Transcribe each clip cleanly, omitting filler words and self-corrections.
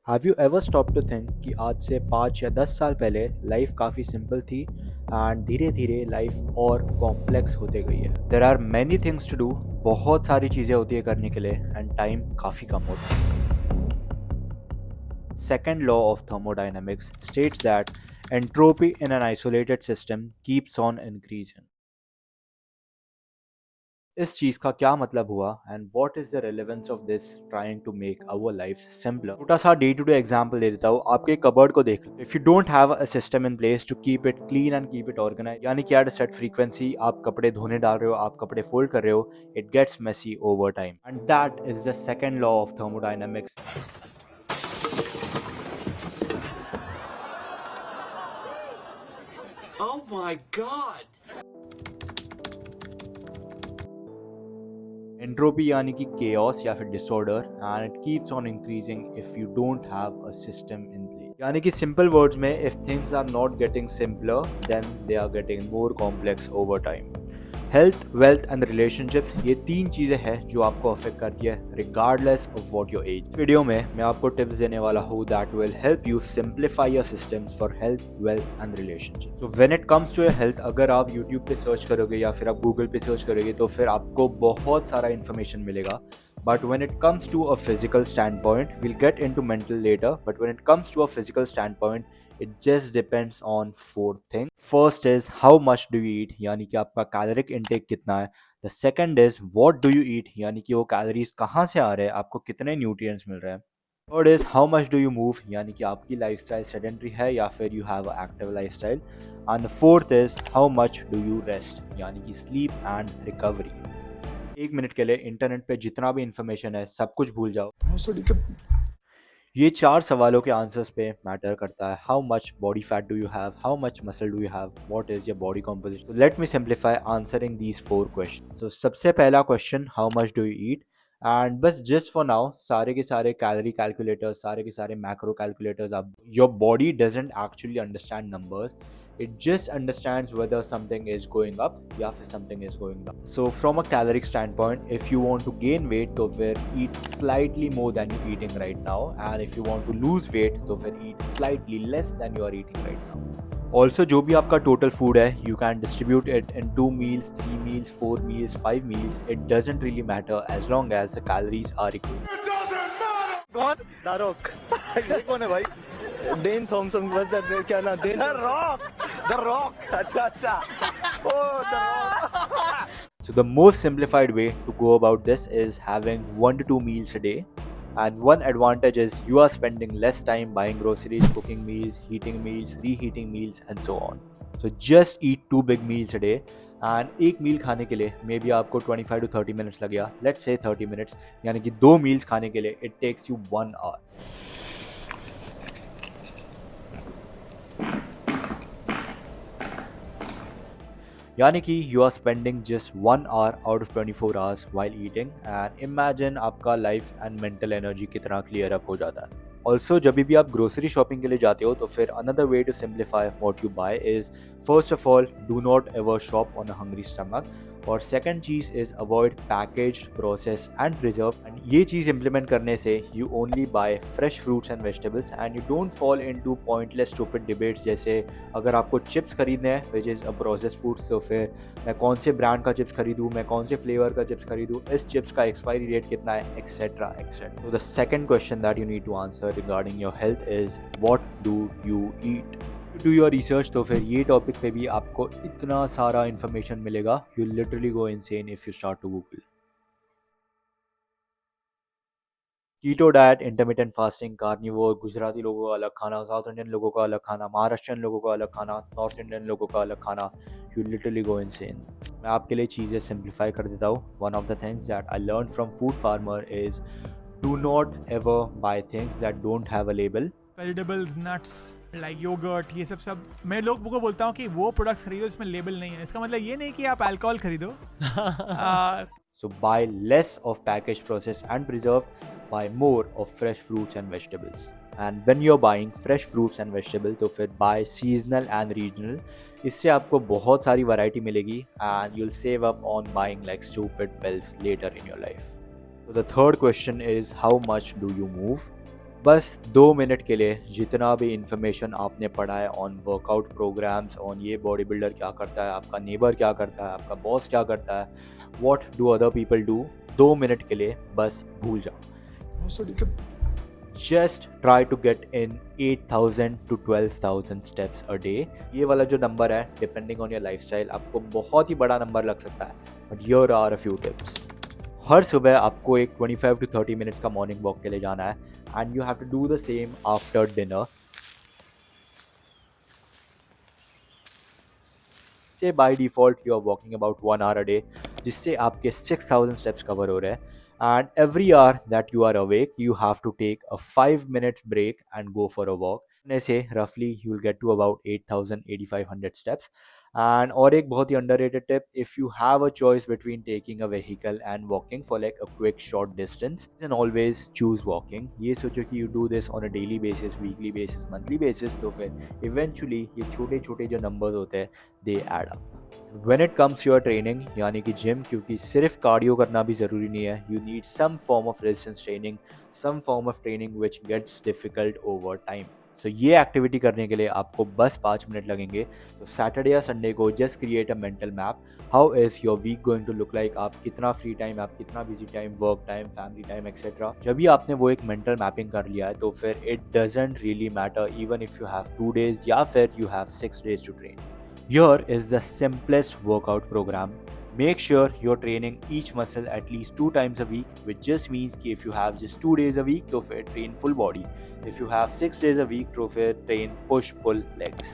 Have you ever stop to think कि आज से 5 या 10 साल पहले लाइफ काफ़ी सिंपल थी एंड धीरे धीरे लाइफ और कॉम्प्लेक्स होते गई है। There are many things to do, बहुत सारी चीज़ें होती है करने के लिए एंड टाइम काफ़ी कम होता है। Second law of thermodynamics states that entropy in an isolated system keeps on increasing. इस चीज का क्या मतलब हुआ and what is the relevance of this trying to make our life simpler. छोटा सा डे टू डे एग्जांपल दे देता हूँ। आपके कबर्ड को देख लो। If you don't have a system in place to keep it clean and keep it organise, यानी कि एट अ सेट फ्रीक्वेंसी आप कपड़े धोने डाल रहे हो, आप कपड़े फोल्ड कर रहे हो, it gets messy over time and that is the second law of thermodynamics. Oh my god! Entropy यानी कि केओस या फिर disorder and it keeps on increasing if you don't have a system in place. यानी कि simple words में, if things are not getting simpler then they are getting more complex over time. Health, wealth and relationships, ये तीन चीज़ें हैं जो आपको affect करती है regardless of what your age. Video में मैं आपको टिप्स देने वाला हूँ that will help you simplify your systems for health, wealth and relationship. तो when it comes to your health, अगर आप यूट्यूब पे सर्च करोगे या फिर आप गूगल पे सर्च करोगे तो फिर आपको बहुत सारा इन्फॉर्मेशन मिलेगा। But when it comes to a physical standpoint, we'll get into mental later, but when it comes to a physical standpoint, it just depends on four things. First is how much do you eat, यानी कि आपका caloric intake कितना है। The second is what do you eat, यानी कि वो calories कहाँ से आ रहे हैं, आपको कितने न्यूट्रिएंट्स मिल रहे हैं। Third is how much do you move, यानी कि आपकी लाइफस्टाइल सेडेंटरी है या फिर you have a active lifestyle. And the fourth is how much do you rest, यानी कि स्लीप एंड रिकवरी। 1 मिनट के लिए इंटरनेट पे जितना भी इंफॉर्मेशन है सब कुछ भूल जाओ। ये चार सवालों के आंसर्स पे मैटर करता है। How much body fat do you have, how much muscle do you have, what is your body composition. Let me simplify answering these four question. So सबसे पहला question, how much do you eat. And बस just for now, सारे के सारे calorie calculators, सारे के सारे macro calculators, आप your body doesn't actually understand numbers, it just understands whether something is going up या फिर something is going down. So from a caloric standpoint, if you want to gain weight तो फिर eat slightly more than you're eating right now, and if you want to lose weight तो फिर eat slightly less than you are eating right now. Also जो भी आपका total food है, you can distribute it in 2 meals, 3 meals, 4 meals, 5 meals. It doesn't really matter as long as the calories are equal. कौन? दारोक। ये कौन है भाई? Dane Thomson, क्या नाम? Dan the Rock. The Rock. अच्छा। Oh the Rock. So the most simplified way to go about this is having 1 to 2 meals a day. And one advantage is you are spending less time buying groceries, cooking meals, heating meals, reheating meals and so on. So just eat 2 big meals a day. And एक मील खाने के लिए may be आपको 25 to 30 minutes लग गया, let's say 30 minutes, यानी कि 2 meals खाने के लिए इट टेक्स यू 1 hour. यानी कि you are spending just 1 hour out of 24 hours while eating, and imagine आपका लाइफ एंड मेंटल एनर्जी कितना क्लियर अप हो जाता है। ऑल्सो जब भी आप ग्रोसरी शॉपिंग के लिए जाते हो तो फिर another way to simplify what you buy is, first of all, do not ever shop on a hungry stomach. और सेकंड चीज़ is avoid packaged, process and preserve. And ये चीज़ इंप्लीमेंट करने से you only buy fresh fruits and vegetables and you don't fall into pointless stupid debates, जैसे अगर आपको chips खरीदने हैं which is a process foods तो फिर मैं कौन से ब्रांड का चिप्स खरीदूँ, मैं कौन से फ्लेवर का चिप्स खरीदूँ, इस चिप्स का एक्सपायरी डेट कितना है, एक्सेट्रा एक्सेट्रा। तो the second question that you need to answer regarding your health is what do you eat. Do your research, तो फिर ये टॉपिक पे भी आपको इतना सारा इन्फॉर्मेशन मिलेगा, you literally go insane if you start to Google. Keto diet, intermittent fasting, carnivore, Gujarati लोगों का अलग खाना, साउथ इंडियन लोगों का अलग खाना, महाराष्ट्रियन लोगों का अलग खाना, नॉर्थ इंडियन लोगों का अलग खाना, यू लिटरली गो इनसेन। मैं आपके लिए चीज़ें सिंप्लीफाई कर देता हूँ। One of the things that I learn from food farmer is do not ever buy things that don't have a label. Vegetables, nuts, like yogurt, ये सब मैं लोगों को बोलता हूँ कि वो प्रोडक्ट्स खरीदो इसमें लेबल नहीं है। इसका मतलब ये नहीं कि आप अल्कोहल खरीदो। So buy less of packaged, processed and preserved, buy more of fresh fruits and vegetables. And when you're buying fresh fruits and vegetables तो फिर buy seasonal and regional. इससे आपको बहुत सारी variety मिलेगी and you'll save up on buying like stupid pills later in your life. So the third question is how much do you move? बस 2 minute के लिए जितना भी इंफॉर्मेशन आपने पढ़ा है ऑन वर्कआउट प्रोग्राम्स, ऑन ये बॉडी बिल्डर क्या करता है, आपका नेबर क्या करता है, आपका बॉस क्या करता है, what do other people do, 2 minute के लिए बस भूल जाओ. Just try to get in 8,000 to 12,000 steps a day. ये वाला जो नंबर है, डिपेंडिंग ऑन योर लाइफस्टाइल, आपको बहुत ही बड़ा नंबर लग सकता है, but here are a few tips. हर सुबह आपको एक 25 to 30 मिनट्स का मॉर्निंग वॉक के लिए जाना है, and you have to do the same after dinner. So by default you are walking about 1 hour a day, जिससे आपके 6,000 स्टेप्स कवर हो रहे हैं. And every hour that you are awake you have to take a 5 minute break and go for a walk. So रफली you will get to about 8,000 steps. And और एक बहुत ही underrated tip, if you have a choice between taking a vehicle and walking for like a quick short distance, then always choose walking. ये सोचो कि you do this on a daily basis, weekly basis, monthly basis, तो फिर eventually ये छोटे छोटे जो numbers होते हैं they add up. When it comes to your training, यानी कि जिम, क्योंकि सिर्फ कार्डियो करना भी ज़रूरी नहीं है, you need some form of resistance training, some form of training which gets difficult over time. So ये एक्टिविटी करने के लिए आपको बस 5 मिनट लगेंगे. तो सैटरडे या संडे को just create a mental map, how is your week going to look like, आप कितना फ्री टाइम, आप कितना busy time, work time, family time etcetera. जब भी आपने वो एक मेंटल मैपिंग कर लिया है, तो फिर it doesn't really matter even if you have 2 days या फिर you have 6 days to train. Here is the simplest workout program. Make sure you're training each muscle at least 2 times a week, which just means कि if you have just 2 days a week, तो फिर train full body. If you have 6 days a week, तो फिर train push pull legs.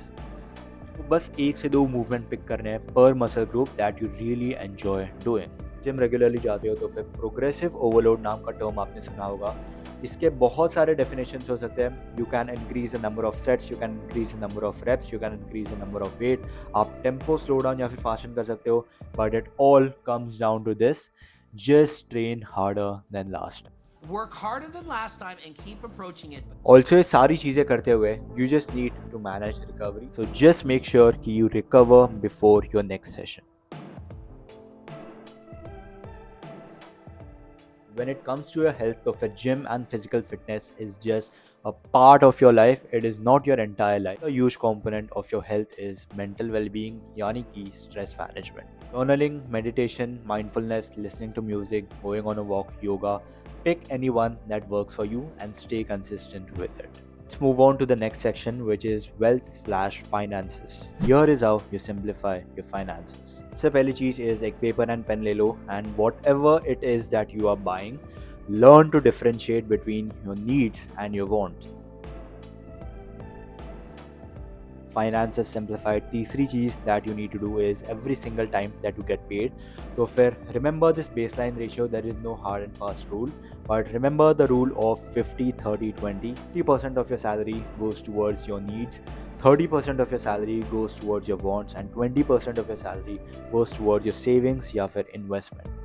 तो बस 1 से 2 movement pick करने हैं पर muscle group that you really enjoy doing. Gym regularly जाते हो तो फिर प्रोग्रेसिव ओवरलोड नाम का टर्म आपने सुना होगा. इसके बहुत सारे डेफिनेशंस हो सकते हैं. You can increase the number of sets, you can increase the number of reps, you can increase the number of weight. आप टेम्पो स्लो डाउन या फिर फास्टन कर सकते हो, but it all comes down to this, just train harder than last. Work harder than last time and keep approaching it. Also ये सारी चीज़ें करते हुए you just need to manage recovery. So just make sure कि you recover before your next session. When it comes to your health, तो फिर gym and physical fitness is just a part of your life. It is not your entire life. A huge component of your health is mental well-being, यानी कि stress management. Journaling, meditation, mindfulness, listening to music, going on a walk, yoga. Pick any one that works for you and stay consistent with it. Let's move on to the next section, which is wealth/finances. Here is how you simplify your finances. सबसे पहली चीज़ is एक paper and pen ले लो, and whatever it is that you are buying, learn to differentiate between your needs and your wants. Finances simplified. तीसरी चीज़ that you need to do is every single time that you get paid, तो फिर remember this baseline ratio. There is no hard and fast rule, but remember the rule of 50-30-20. 50% of your salary goes towards your needs, 30% of your salary goes towards your wants, and 20% of your salary goes towards your savings या फिर investment.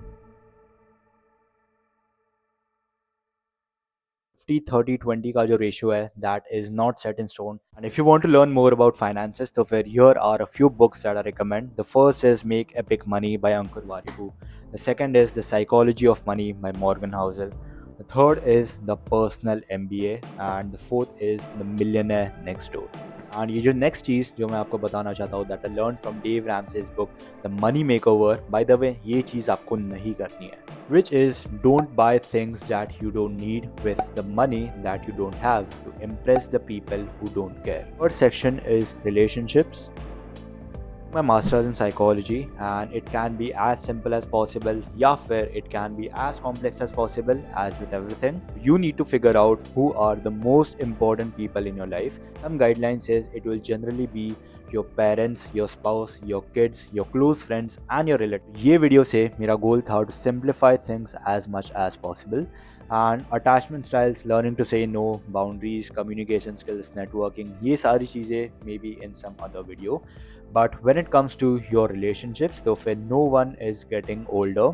50-30-20 का जो ratio है that is not set in stone. And if you want to learn more about finances, तो फिर here are a few books that I recommend. The first is Make Epic Money by Ankur Warikoo. The second is The Psychology of Money by Morgan Housel. The third is The Personal MBA, and the fourth is The Millionaire Next Door. And ये जो next चीज़ जो मैं आपको बताना चाहता हूँ that I learn from Dave Ramsey's book the money makeover. By the way ये चीज़ आपको नहीं करनी है, which is don't buy things that you don't need with the money that you don't have to impress the people who don't care. First section is relationships. My master's in psychology, and it can be as simple as possible या फिर it can be as complex as possible. As with everything, you need to figure out who are the most important people in your life. Some guidelines says it will generally be your parents, your spouse, your kids, your close friends and your relatives. ये video से मेरा गोल था to simplify things as much as possible. And attachment styles, learning to say no, boundaries, communication skills, networking, ये सारी चीज़ें maybe in some other video. But when it comes to your relationships, so if no one is getting older,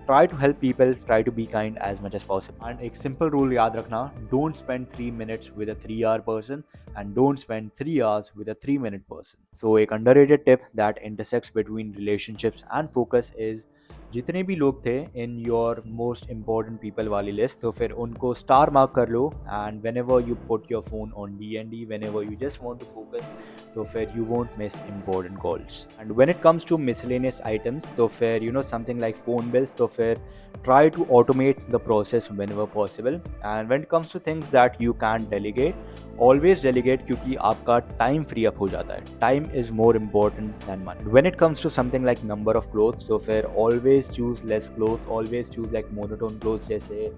try to help people, try to be kind as much as possible. And एक simple rule याद रखना, don't spend 3 minutes with a 3-hour person and don't spend 3 hours with a 3-minute person. So एक underrated tip that intersects between relationships and focus is जितने भी लोग थे in your most important people वाली list, तो फिर उनको star mark कर लो। And whenever you put your phone on DND, whenever you just want to focus, तो फिर you won't miss important calls. And when it comes to miscellaneous items, तो फिर you know something like phone bills, तो फिर try to automate the process whenever possible. And when it comes to things that you can't delegate, always delegate, क्योंकि आपका time free up हो जाता है। Time is more important than money. When it comes to something like number of clothes, तो फिर always choose less clothes, always choose like monotone clothes जैसे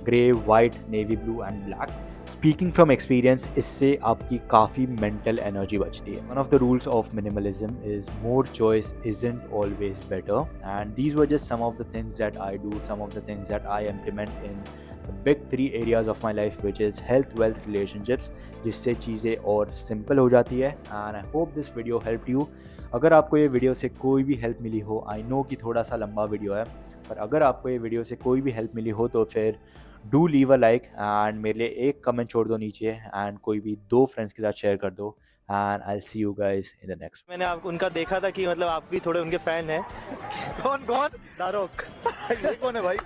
grey, white, navy blue and black. Speaking from experience, इससे आपकी काफ़ी mental energy बचती है। One of the rules of minimalism is more choice isn't always better, and these were just some of the things that I do, some of the things that I implement in the big 3 areas of my life, which is health, wealth, relationships, जिससे चीज़ें और simple हो जाती है। And I hope this video help you. अगर आपको ये video से कोई भी हेल्प मिली हो, आई नो कि थोड़ा सा लंबा वीडियो है, पर अगर आपको ये वीडियो से कोई भी हेल्प मिली हो तो फिर do leave a like, and मेरे लिए एक कमेंट छोड़ दो नीचे, एंड कोई भी 2 फ्रेंड्स के साथ शेयर कर दो। And I see you guys in the next. मैंने आप उनका देखा था कि मतलब आप भी थोड़े उनके फैन हैं। कौन कौन? शाहरुख। ये कौन है भाई?